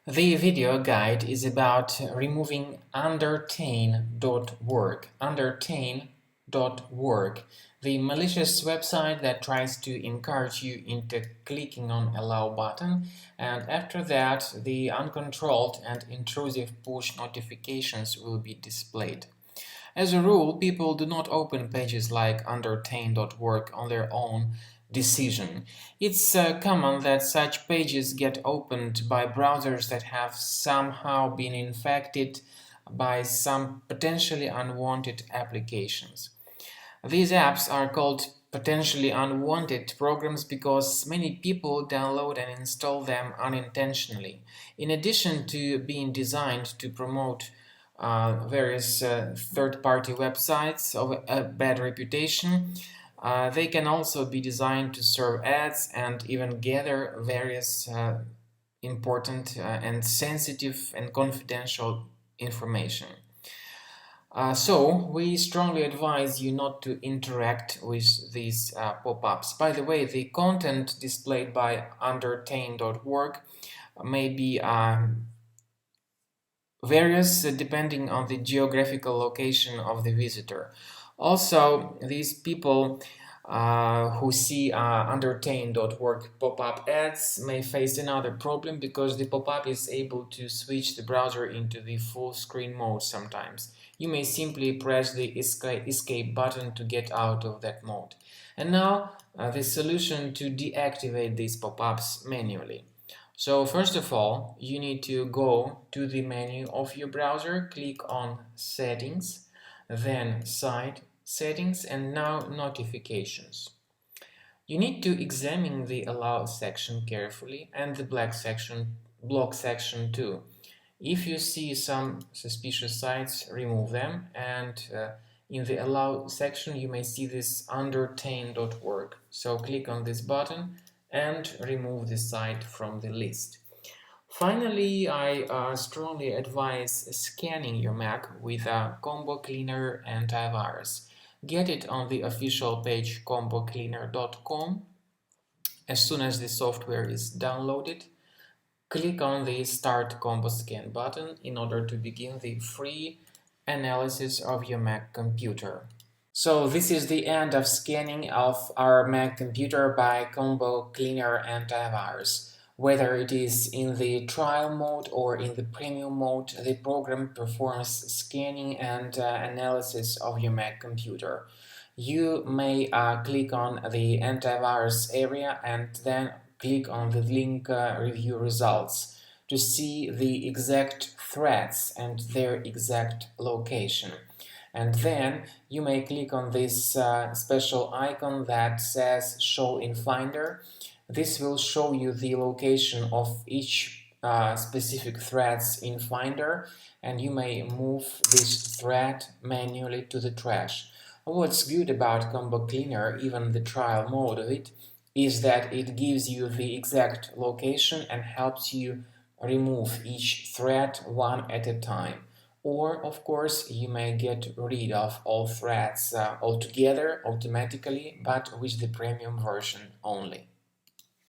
The video guide is about removing Undertain.work. Undertain.work, the malicious website that tries to encourage you into clicking on Allow button, and after that, the uncontrolled and intrusive push notifications will be displayed. As a rule, people do not open pages like Undertain.work on their own decision. It's common that such pages get opened by browsers that have somehow been infected by some potentially unwanted applications. These apps are called potentially unwanted programs because many people download and install them unintentionally. In addition to being designed to promote various third-party websites of a bad reputation, they can also be designed to serve ads and even gather various important and sensitive and confidential information. So, we strongly advise you not to interact with these pop-ups. By the way, the content displayed by Undertain.work may be various depending on the geographical location of the visitor. Also, these people who see Undertain.work pop-up ads may face another problem because the pop-up is able to switch the browser into the full screen mode sometimes. You may simply press the escape button to get out of that mode. And now, the solution to deactivate these pop-ups manually. So first of all, you need to go to the menu of your browser, click on Settings, then Site Settings, and now Notifications. You need to examine the Allow section carefully and the block section too. If you see some suspicious sites, remove them, and in the Allow section you may see this Undertain.work. So click on this button and remove the site from the list. Finally, I strongly advise scanning your Mac with a Combo Cleaner antivirus. Get it on the official page combocleaner.com. As soon as the software is downloaded, click on the Start Combo Scan button in order to begin the free analysis of your Mac computer. So this is the end of scanning of our Mac computer by Combo Cleaner Antivirus. Whether it is in the trial mode or in the premium mode, the program performs scanning and analysis of your Mac computer. You may click on the antivirus area and then click on the link Review Results to see the exact threats and their exact location. And then you may click on this special icon that says Show in Finder. This will show you the location of each specific threads in Finder, and you may move this thread manually to the trash. What's good about Combo Cleaner, even the trial mode of it, is that it gives you the exact location and helps you remove each thread one at a time. Or, of course, you may get rid of all threads altogether automatically, but with the premium version only.